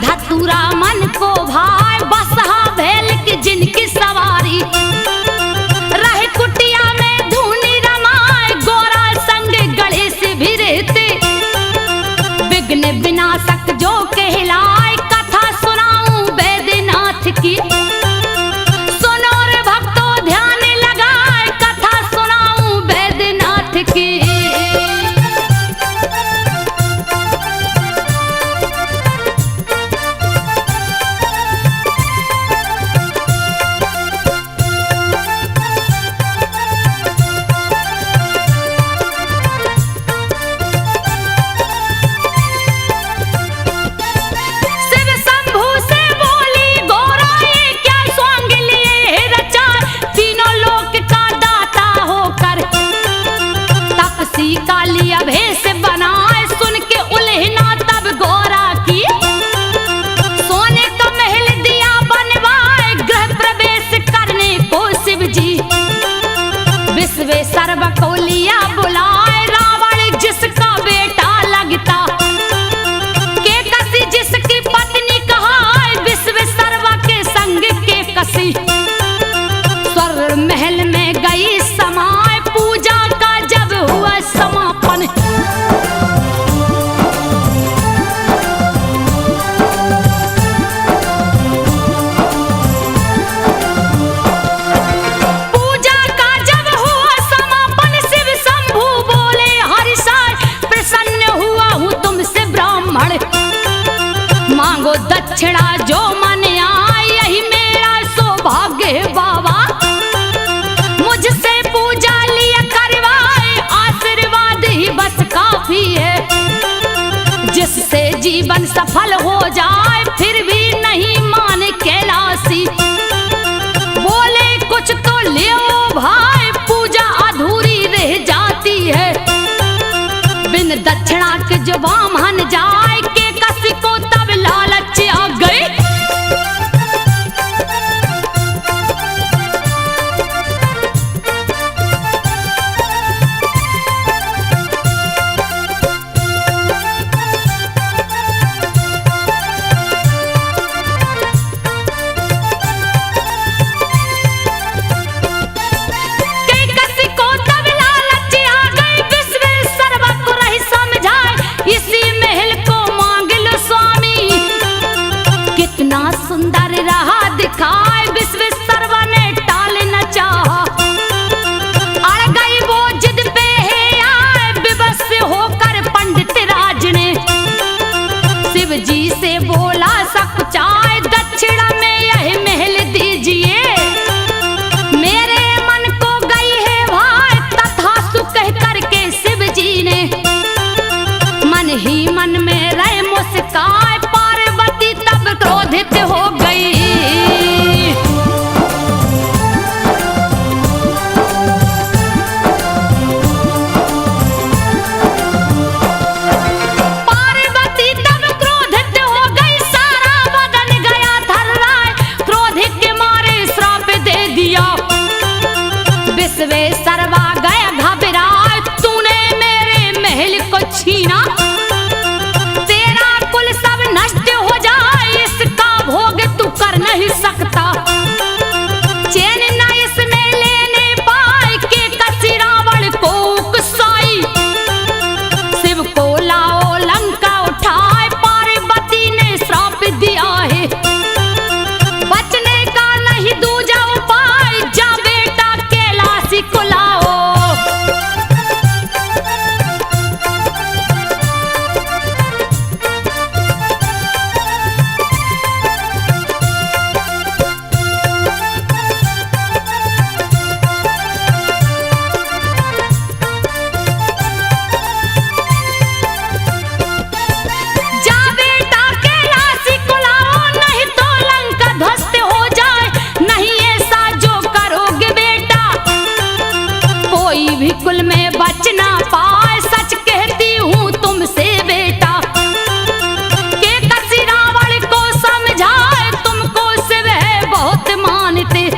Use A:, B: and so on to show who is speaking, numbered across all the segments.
A: धतूरा मन को भाई बसहा भेल की जिनकी सवारी रहे कुटिया में धूनी रमाए गोरा संग गणेश भी रहते विघ्न विनाशक जो कहलाए कथा सुनाऊं बैद्यनाथ की सुनो रे भक्तों ध्यान लगाए कथा सुनाऊं बैद्यनाथ की। कालिया भेष बनाए सुन के उल्हना तब गोरा की सोने का महल दिया बनवाए गृह प्रवेश करने को शिव जी विश्वेश्वर को लिया बुलाए रावण जिसका बेटा लगता के कसी जिसकी पत्नी कहाए विश्वेश्वर के संग के कसी स्वर्ग महल में गई समाए पूजा का जब हुआ समापन पूजा का जब हुआ समापन शिव शंभू बोले हरिशाय प्रसन्न हुआ हूँ तुमसे ब्राह्मण मांगो दक्षिणा जो मन आए यही मेरा सौभाग्य है बाबा मुझसे पूजा लिया करवाए आशीर्वाद ही बस काफी है जिससे जीवन सफल हो जाए फिर भी नहीं माने कैलाशी बोले कुछ तो ले भाई पूजा अधूरी रह जाती है बिन दक्षिणा के जो बामन जाए के कसी को तब लालच आ गई। सुंदर रहा दिखाए विश्वेश्वर ने टाल न चाहा अड़ गई वो जिद पे है आए विवश होकर पंडित राज ने शिव जी से बोला सब चाहे दक्षिणा में यह महल दीजिए मेरे मन को गई है भाई तथास्तु कह करके शिव जी ने मन ही मन में रहे मुस्काए पार्वती तब क्रोधित हो गई। विश्वेश्वरवा गया घबराए, तूने मेरे महल को छीना, तेरा कुल सब नष्ट हो जाए, इसका भोग तू कर नहीं सकता। चैन न इसमें लेने पाए के कसी रावण को उकसाई, शिव को लाओ लंका उठाए, पार्वती ने श्राप दिया है, बचने का नहीं दूजा उपाय, जा बेटा कैलाशी को लाओ। जा बेटा कैलाशी को लाओ, नहीं तो लंका ध्वस्त हो जाए, नहीं ऐसा जो करोगे बेटा, कोई भी कुल में बच ना पाए, सच कहती हूँ तुमसे बेटा। के कसी रावण को समझाए, तुमको शिव है बहुत मानते,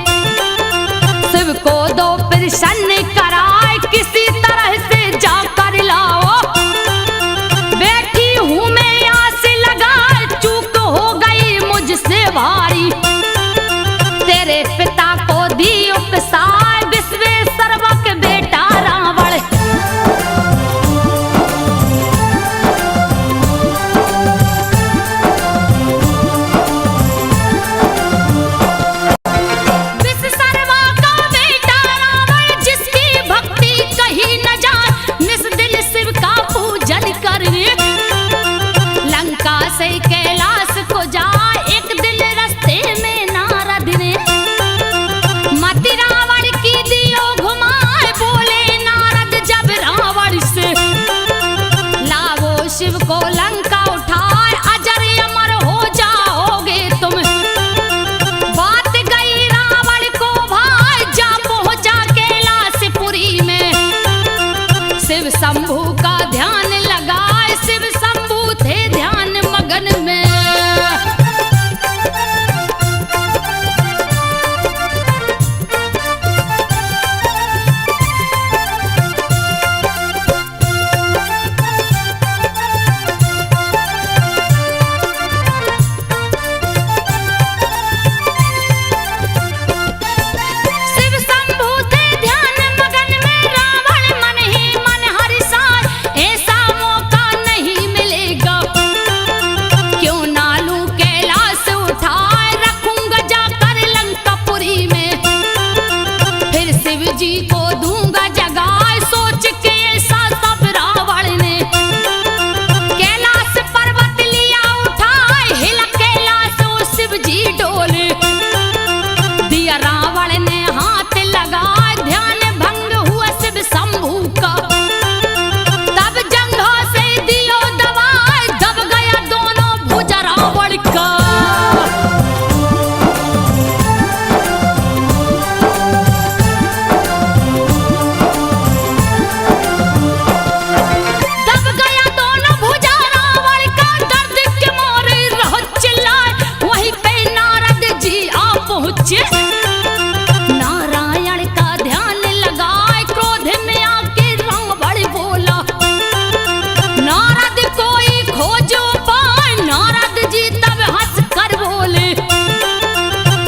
A: शिव को दो प्रसन्न कराए, किसी तरह से जाकर लाओ। बैठी हूँ मैं आस लगाए, चूक हो गई मुझसे भारी, तेरे पिता को दी उपसाए, विश्वेश्वरवा के बेटा रावण। विश्वेश्वरवा का बेटा रावण, जिसकी भक्ति कहीं न जाए, निस्दिन शिव का पूजन करने, लंका से कैलाश को जाए, एक दिन रास्ते में नारद ने मति रावण की दियो घुमाए, बोले नारद जब रावण से, लावो शिव को लंका उठाए, अजर अमर हो जाओगे तुम। बात गई रावण को भाई, जा पहुंचा कैलाशपुरी में, शिव शंभू का ध्यान लगाए, शिव शंभू थे ध्यान मगन में। शिव शंभू थे ध्यान मगन में, रावण मन ही मन हर्षाए, ऐसा मौका नहीं मिलेगा, क्यों ना लूं कैलाश उठाए, रखूंगा जाकर लंकापुरी में, फिर शिव जी को दूंगा जगाए, सोच के ऐसा सब रावण ने कैलाश पर्वत लिया उठाए, हिला कैलाश वो शिव जी डोले, दिया रावण ने हाथ लगाए, ध्यान भंग हुआ शिव शंभू का, तब जंघों से दियो दबाए, दब गया दोनों भुजा रावण का। दब गया दोनों भुजा रावण का, दर्द के मारे रहो चिल्लाए, वहीं पे नारद जी आ पहुंचे, नारायण का ध्यान लगाए, क्रोध में आके रावण बोला, नारद कोई खोजो पाए, नारद जी तब हंस कर बोले,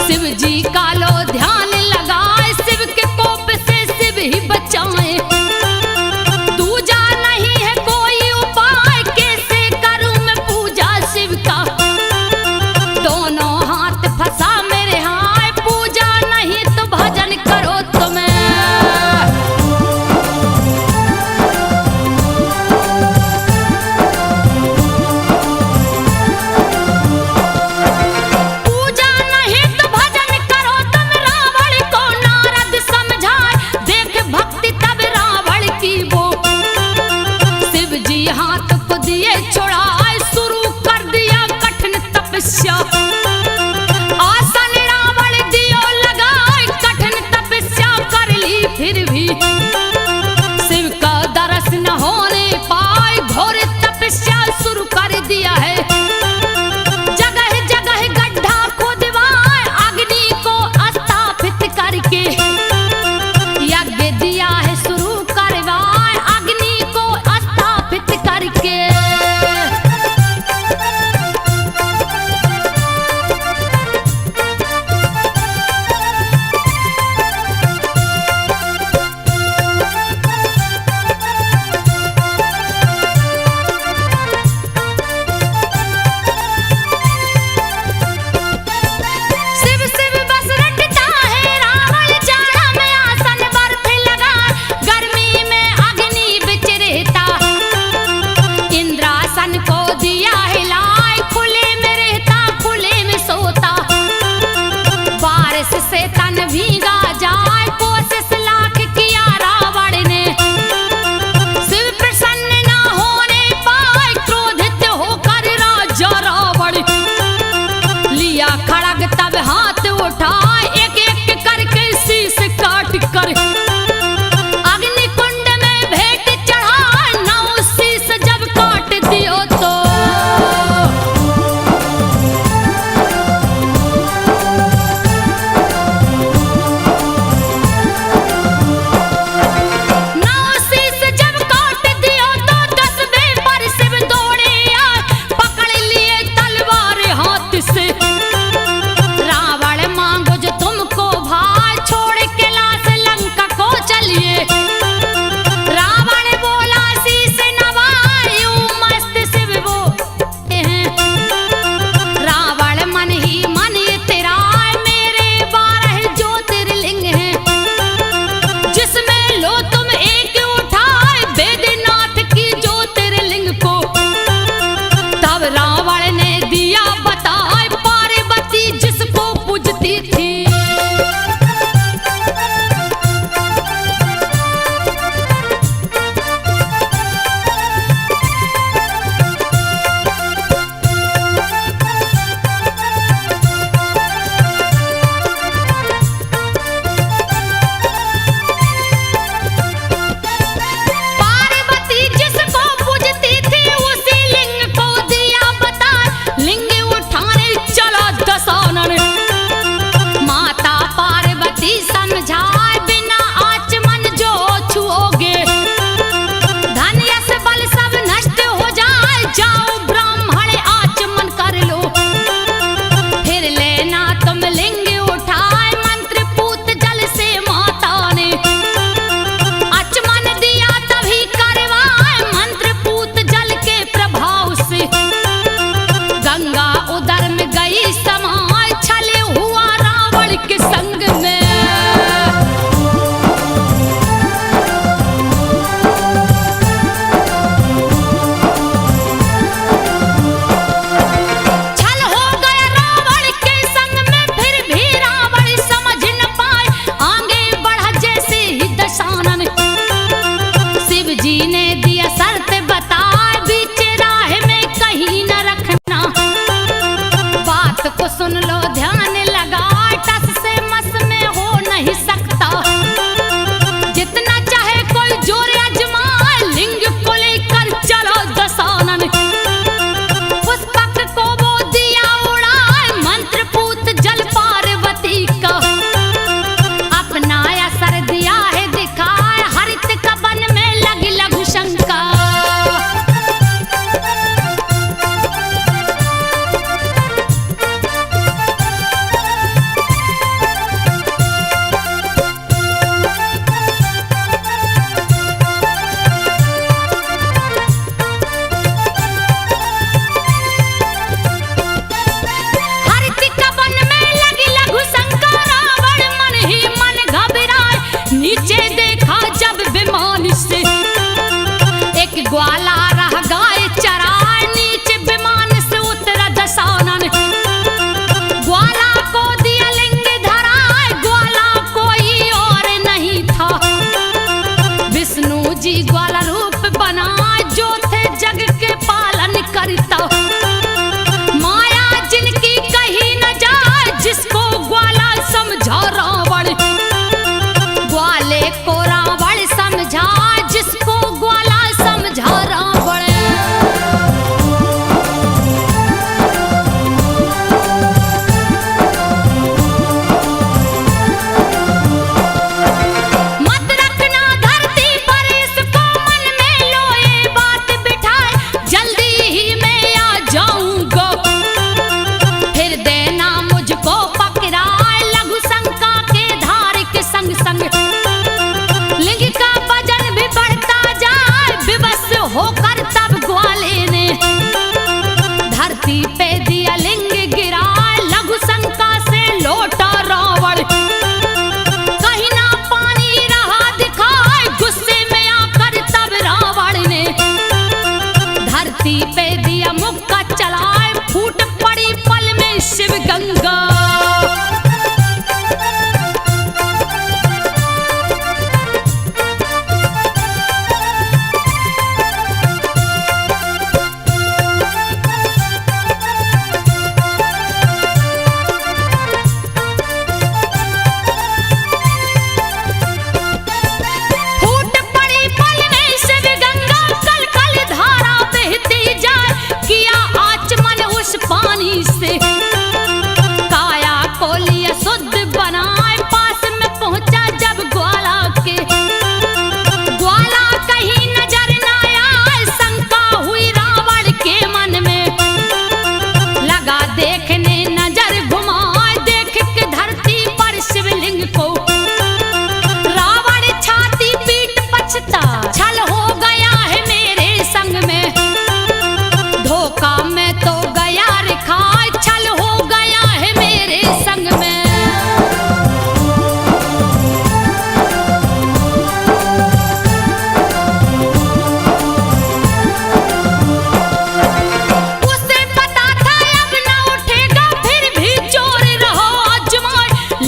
A: शिव जी का लो ध्यान लगाए, शिव के कोप से शिव ही बचाए, दूजा नहीं है कोई उपाय, कैसे करूं मैं पूजा शिव का, दोनों हाथ फंसा मेरे हाय, पूजा नहीं तो भजन करो तुम्हें। पूजा नहीं तो भजन करो बारिश से तन भीगा जाए, कोशिश लाख किया रावण ने, शिव प्रसन्न ना होने पाए, क्रोधित होकर राजा रावण लिया खड़ग तब हाथ उठाए, एक एक करके शीश काट कर अग्निकुंड में भेंट चढ़ाए, नौ शीश जब काट दियो तो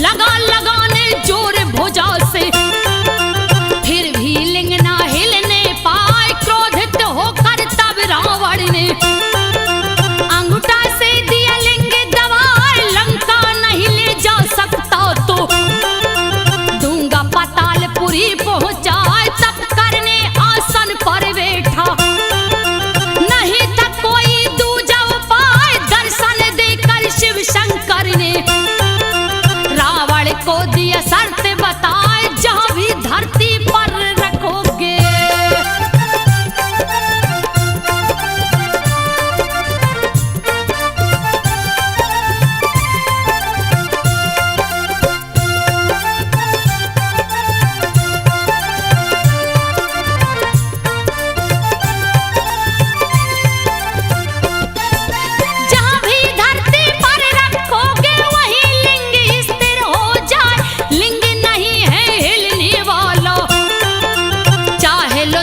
A: लगा लगाने जोर भुजा से, फिर भी लिंग ना हिलने पाए। क्रोधित होकर तब रावण ने अंगूठा से दिया लिंग दबाए, लंका नहीं ले जा सकता तो दूंगा पातालपुरी पहुंचाए। तब करने आसन पर बैठा, नहीं था कोई दूजा उपाय। दर्शन देकर शिव शंकर ने रावण को दिया शर्त बताए, जहां भी धरती पर रखोगे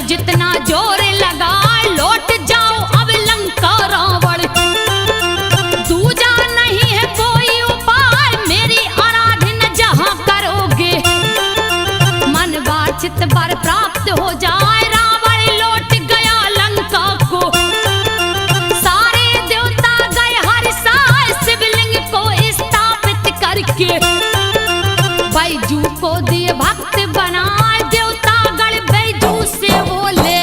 A: जितना जोर लगाए, लौट जाओ अब लंका रावण। दूजा नहीं है कोई उपाय, मेरी आराधना जहां करोगे मन वांछित वर प्राप्त हो जाए। रावण लौट गया लंका को, सारे देवता गए हर्षाए। शिवलिंग को स्थापित करके बैजू को दिए भक्त बनाए। देवता गण बैजू से बोले,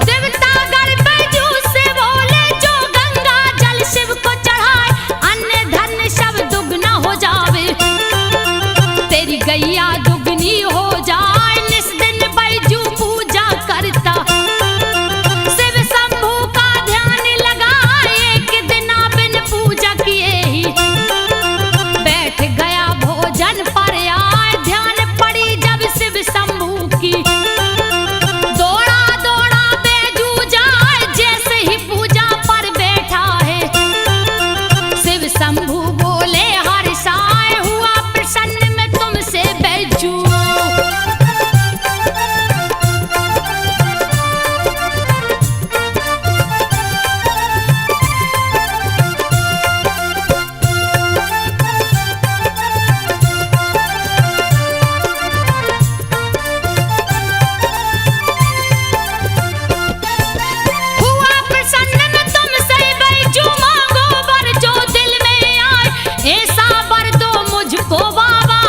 A: देवता गण बैजू से बोले, जो गंगा जल शिव को चढ़ाए, अन्य धन सब दुगना हो जावे। तेरी गैया दुगनी हो जाए, निस दिन बैजू पूजा करता। शिव शंभू का ध्यान लगाए, एक दिन बिन पूजा किए ही बैठ गया भोजन पर आए। ध्यान पड़ी जब शिव शंभू की, दौड़ा दौड़ा बैजू जाए। जैसे ही पूजा पर बैठा है, शिव शंभू बोले हर्षाए, हुआ प्रसन्न मैं तुमसे बैजू। हुआ प्रसन्न मैं तुमसे बैजू, मांगो वर जो दिल में आए। ऐसा वर दो मुझको बाबा,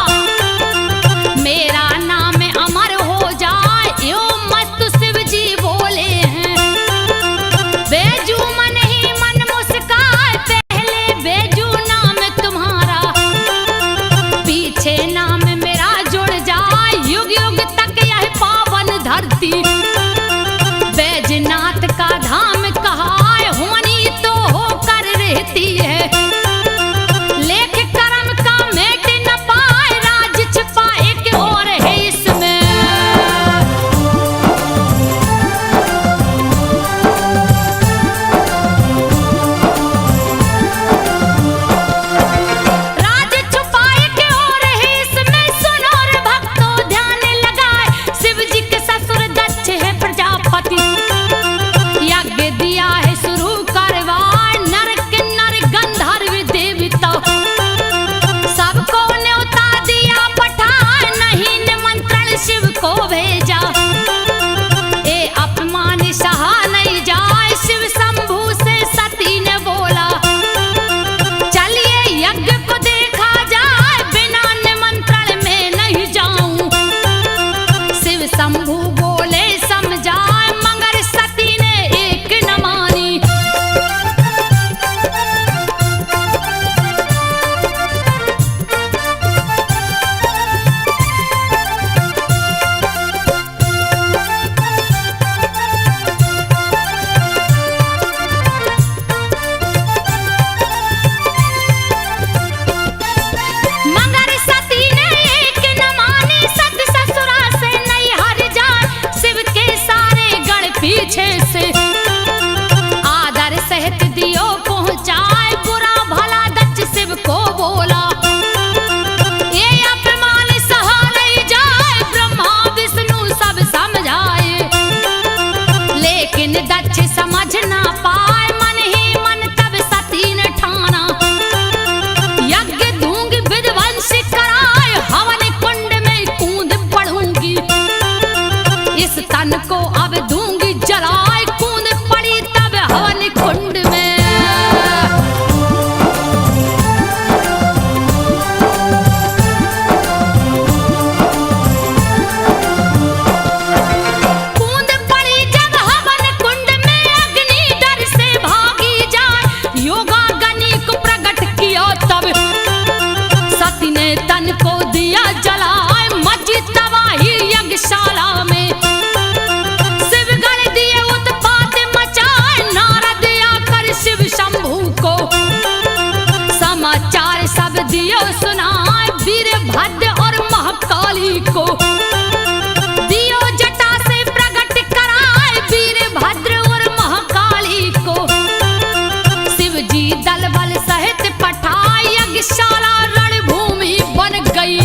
A: मेरा नाम अमर हो जाए। यो मत शिव जी बोले हैं। बैजू मन ही मन मुस्काए, पहले बैजू नाम तुम्हारा, पीछे नाम मेरा जुड़ जाए। युग युग तक यह पावन धरती बैजनाथ का धाम कहाए। हुमनी तो होकर रहती है, लेख कर्म का मेट न पाए। राज छिपा एक और है इसमें, राज छुपा एक और है इसमें। सुनो रे भक्तों ध्यान लगाए, शिव जी के ससुर दक्ष तन को अब दूंगी जलाए, कूद पड़ी तब हवन कुंड में। कूद पड़ी जब हवन कुंड में, अग्नि डर से भागी जाए, योगाग्नि को प्रकट किया तब सती ने तन को दिया जलाए, मची तबाही यज्ञशाला में। शिवगण दिए उत्पात मचाए, नारद आकर शिव शंभू को समाचार सब दियो सुनाए, वीरभद्र और महाकाली को दियो जटा से प्रकट कराए, वीरभद्र और महाकाली को शिव जी दल बल सहित पठाए, यज्ञशाला रणभूमि बन गई।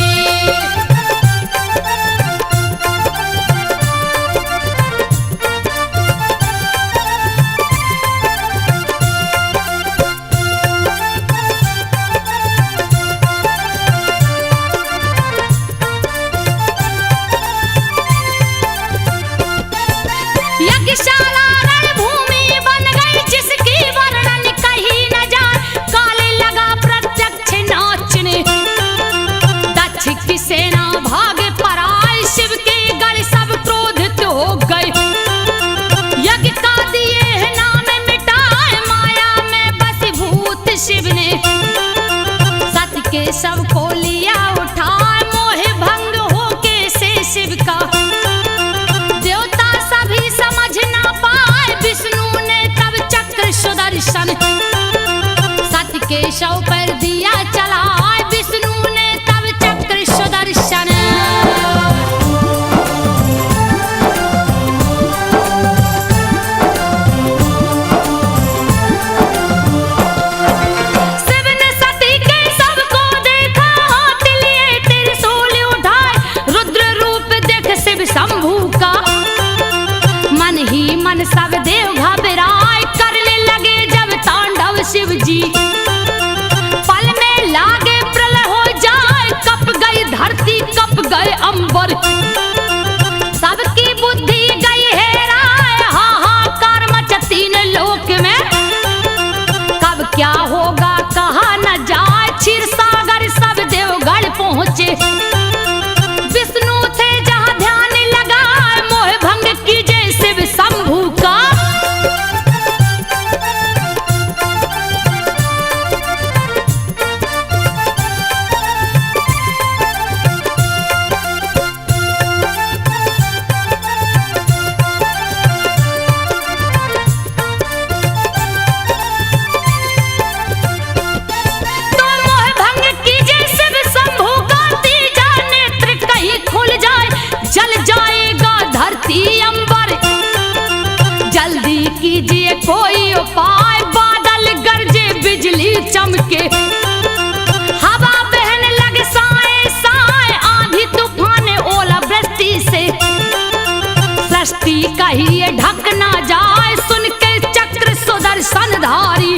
A: यज्ञशाला रणभूमि बन गई, जिसकी वर्णन कही न जाए, काले लगा प्रत्यक्ष नाचने, दक्ष की सेना भाग पराई, शिव के गढ़ सब क्रोधित हो गए, यज्ञ का दिए नाम मिटाए, माया में बसीभूत शिव ने सत के शव को लिया उठाए, मोह भंग होके से शिव का देवता सभी समझ ना पाए, विष्णु ने तब चक्र सुदर्शन सत्य के शव पर दिया चलाए, विष्णु ने तब चक्र सुदर्शन। शिव ने सती के शव को देखा, हाथ लिए त्रिशूल उठाए, रुद्र रूप देख शिव शंभू का मन ही मन सब देव घबराए, करने लगे जब तांडव शिव जी, पल में लागे प्रलय हो जाए, कप गई धरती कप गए अंबर, सबकी बुद्धि गई हेराए, हाहाकार मचा तीन लोक में, कब क्या होगा कहा न जाए, क्षीर सागर सब देवगढ़ पहुंचे, विष्णु थे जहां ध्यान लगाए, मोह भंग कीजे शिव शंभू का। तो मोह भंग कीजे शिव शंभू का, तीजा नेत्र कहीं खुल जाए, जल जाएगा धरती अंबर, जल्दी कीजिए कोई उपाय, बादल गरजे बिजली चमके, हवा बहने लगे साए साए, आंधी तूफान ओला वृष्टि से, सृष्टि कहिए ढक ना जाए, सुन के चक्र सुदर्शन धारी,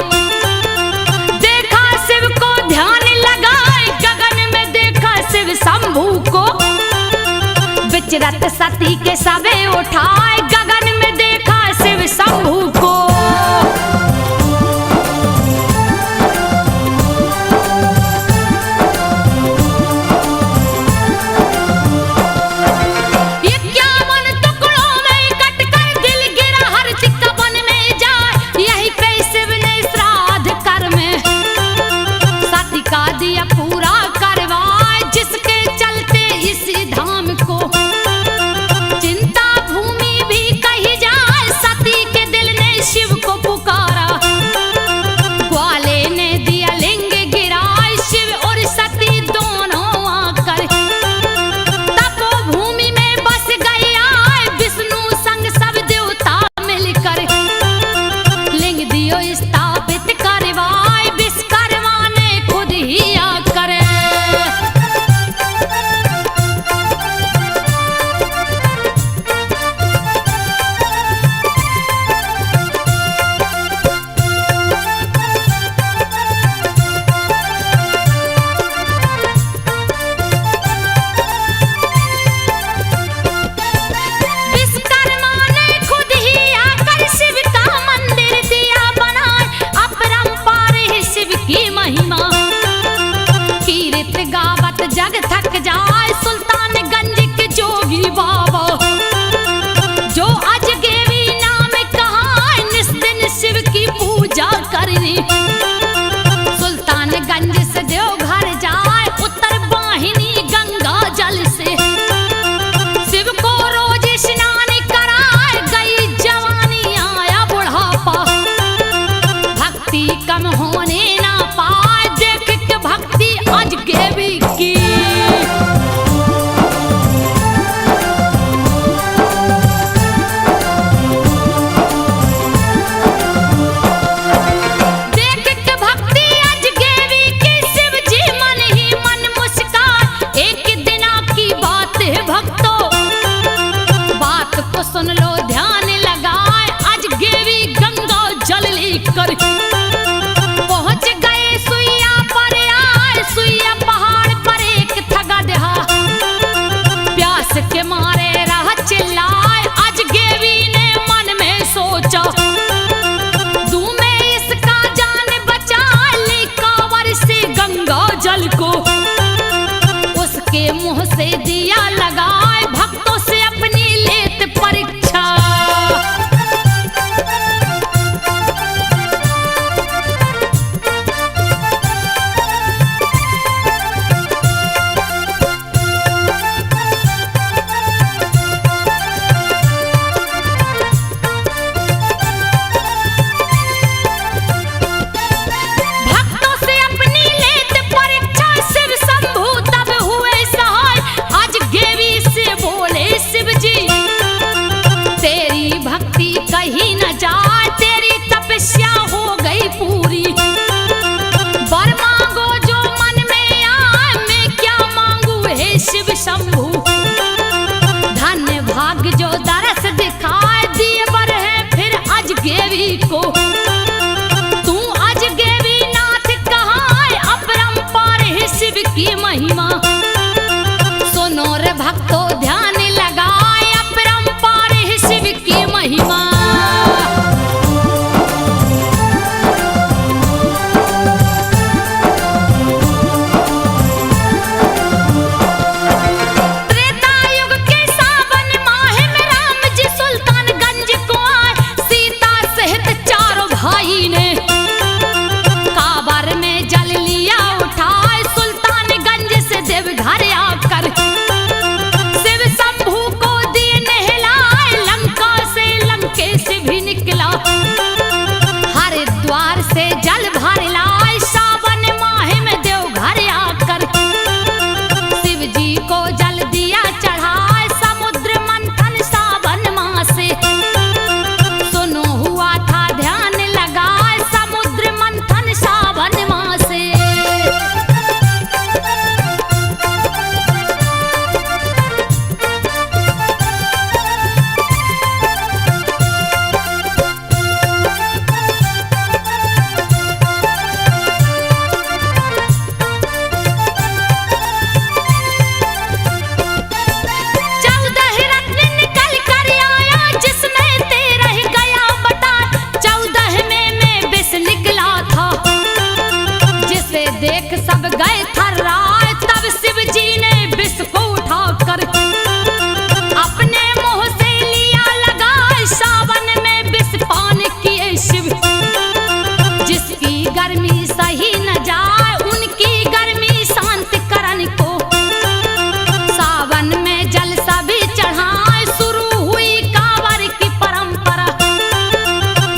A: देखा शिव को ध्यान लगाए, गगन में देखा शिव शंभू को, विचरत सती के सवे उठाए, गगन में देखा शिव शंभू को। चिंता भूमि भी तपस्या हो गई पूरी। वर मांगो जो मन में आए, मैं क्या मांगू हे शिव शंभू। धन्य भाग्य जो दरस दिखाए, दिए वर है फिर अजगेवी को। तू अजगेवी नाथ कहाँ, अपरंपार है शिव की महिमा। सुनो रे भक्तों ध्यान लगाए, अपरंपार है शिव की महिमा। देख सब गए थर्राए, तब शिव जी ने विष को उठाकर अपने मुंह से लिया लगाए। सावन में विष पान किए शिव, जिसकी गर्मी सही न जाए, उनकी गर्मी शांत करन को। सावन में जल सभी चढ़ाए, शुरू हुई कांवर की परंपरा।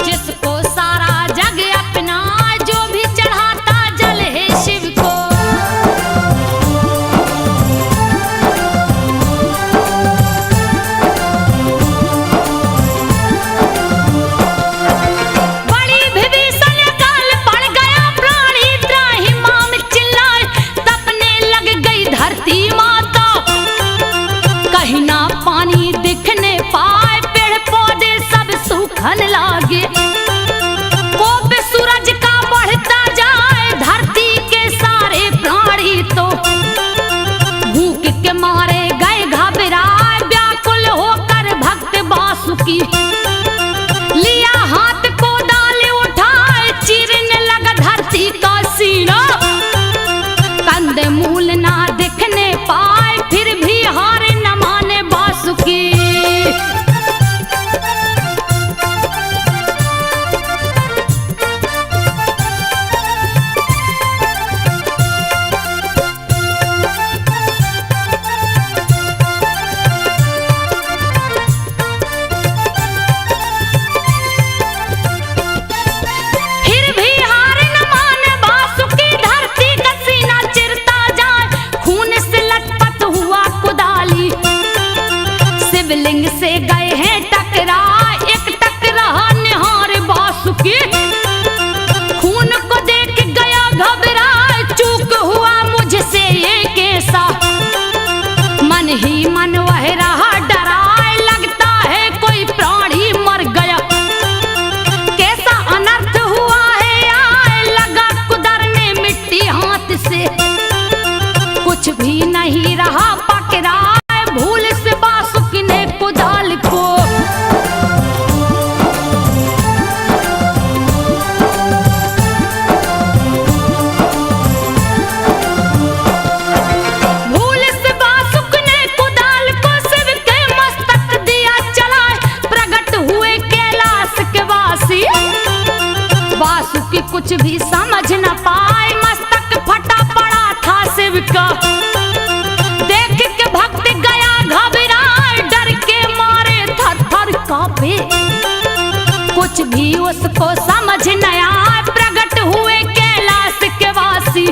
A: जिसको सारा जग अपनाए, जो भी चढ़ाता जल है शिव को। बड़ी विभीषण काल पड़ गया प्राणी, त्राहि माम चिल्लाए, तपने लग गई धरती माता। कहीं ना पानी दिखने पाए, पेड़ पौधे सब सूखन लागे। कोप सूरज का बढ़ता जाए, धरती के सारे प्राणी तो भूख के मारे गए घबराए। व्याकुल होकर भक्त वासुकी लिया हाथ को डाल उठाए, चीरने लगा धरती का सीना। कंद मूल ना दिखने पाए, फिर भी हार न माने वासुकी। फिर भी हार न माने वासुकी, धरती का सीना चिरता जाए। खून से लटपट हुआ कुदाली, शिवलिंग से गए हैं टकरा। एक टकरा निहार वासुकी, खून को देख गया घबराए। चूक हुआ मुझसे ये कैसा, मन ही मन वह रहा डराए। लगता है कोई प्राणी मर गया, कैसा अनर्थ हुआ है आए। लगा कुदरने मिट्टी हाथ से, कुछ भी नहीं रहा पकड़ाए। भूल से वासुकी ने कुदाल को भूल से वासुकी ने कुदाल को शिव के मस्तक दिया चलाए। प्रकट हुए कैलाश के वासी, वासुकी कुछ भी समझ न पाए। मस्तक फटा पड़ा था शिव का, देख के भक्त गया घबराए। डर के मारे थर थर कांपे, कुछ भी उसको समझ न आए। प्रकट हुए कैलाश के वासी,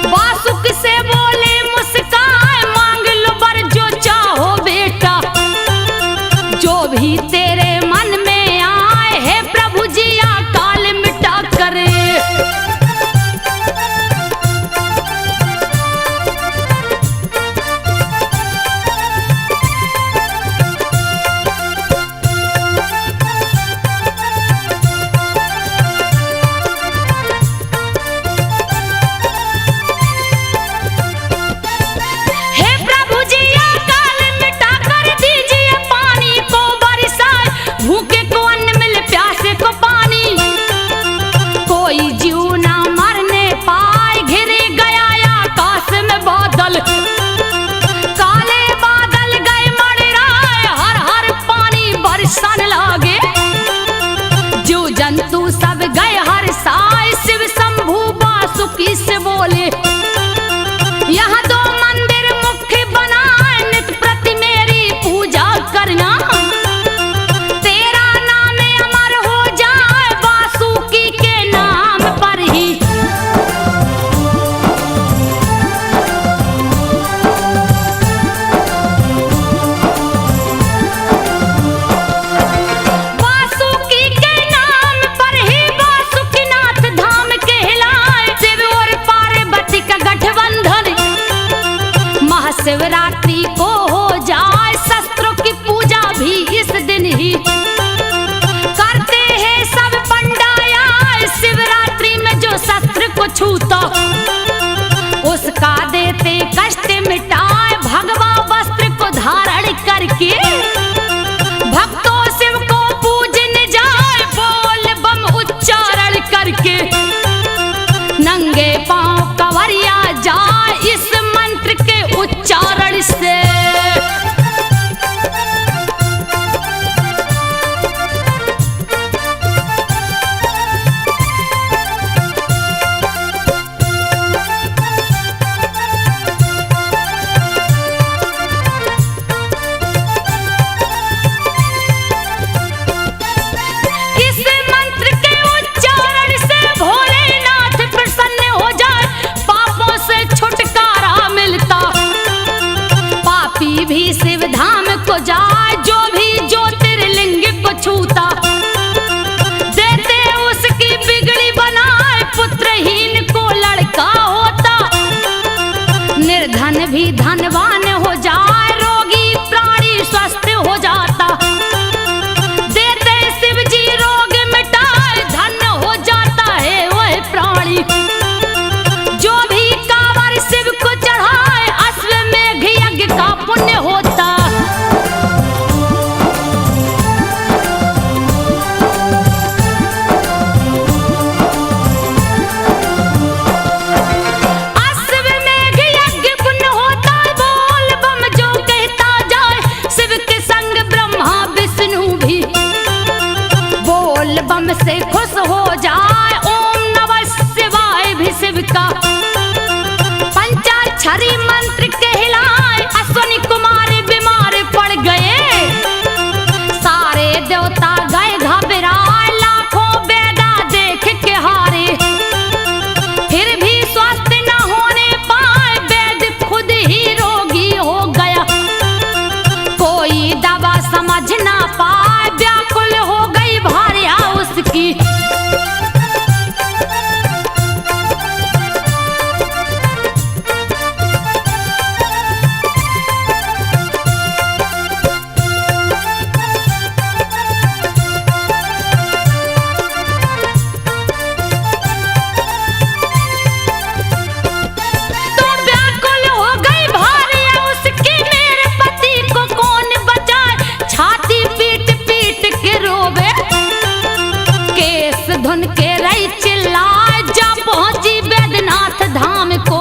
A: वासुकी से बोले मुस्काए, मांग लो वर जो चाहो बेटा। जो भी तेरे मन में आए, हे प्रभु जी छूता, उसका देते कष्ट मिटाए भगवा वस्त्र को धारण करके। भक्तों शिव को पूजने जाए बोल बम उच्चारण करके। नंगे पांव कंवरिया जाए इस मंत्र के उच्चारण से। भी शिव धाम को जाए जो भी ज्योतिर्लिंग को छूता, देते उसकी बिगड़ी बनाए पुत्रहीन को लड़का होता। निर्धन भी धनवान हो जाए रोगी प्राणी स्वस्थ हो जाता, देते शिव जी रोग मिटाए धन हो जाता है वह प्राणी। जो भी कांवर शिव को चढ़ाए अश्वमेघ यज्ञ का पुण्य होता। अश्वमेघ यज्ञ पुण्य होता, बोल बम जो कहता जाए शिव के संग ब्रह्मा विष्णु भी बोल बम से खुश हो जाए। ओम नमः शिवाय भी शिव का पंचाक्षरी मंत्र कहलाए। अश्वनी कुमार बीमार पड़ गए, सारे देवता गए घबराए, लाखों वेदा देख के हारे। फिर भी स्वस्थ न होने पाए, वेद खुद ही रोगी हो गया। कोई दवा समझ ना पाए, व्याकुल हो गई भार्या उसकी। धुन के रही चिल्लाए जा पहुंची बैद्यनाथ धाम को।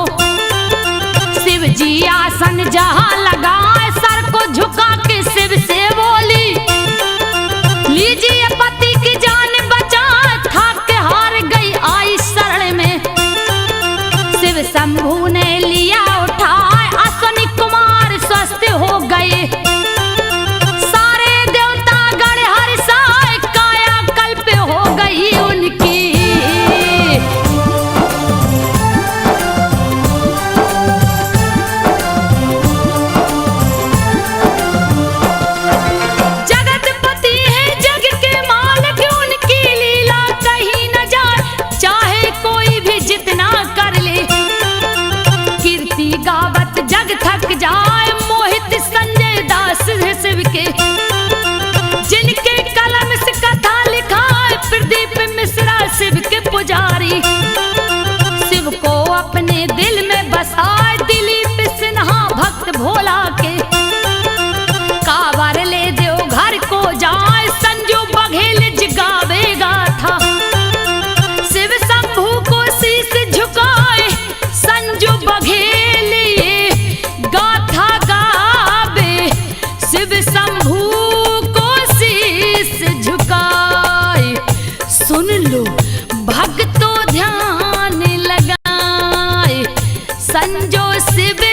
A: शिव जी आसन जहां लगाए सर को झुका के शिव से बोली, लीजिए पति की जान बचा, थक हार गई आई शरण में। शिव शंभू ने लिया उठाए, अश्वनी कुमार स्वस्थ हो गए। जग थक जाए मोहित संजय दास शिव के, जिनके कलम से कथा लिखा प्रदीप मिश्रा शिव के पुजारी। शिव को अपने दिल में बसाए दिलीप सिन्हा भक्त भोला के। कांवर ले देव घर को जाए संजू बघेल जगावेगा था। शिव शंभू को शीश झुकाए संजू बघेल गाथा गावे। शिव शंभू को शीश झुकाए, सुन लो भक्तों ध्यान लगाए। संजो शिव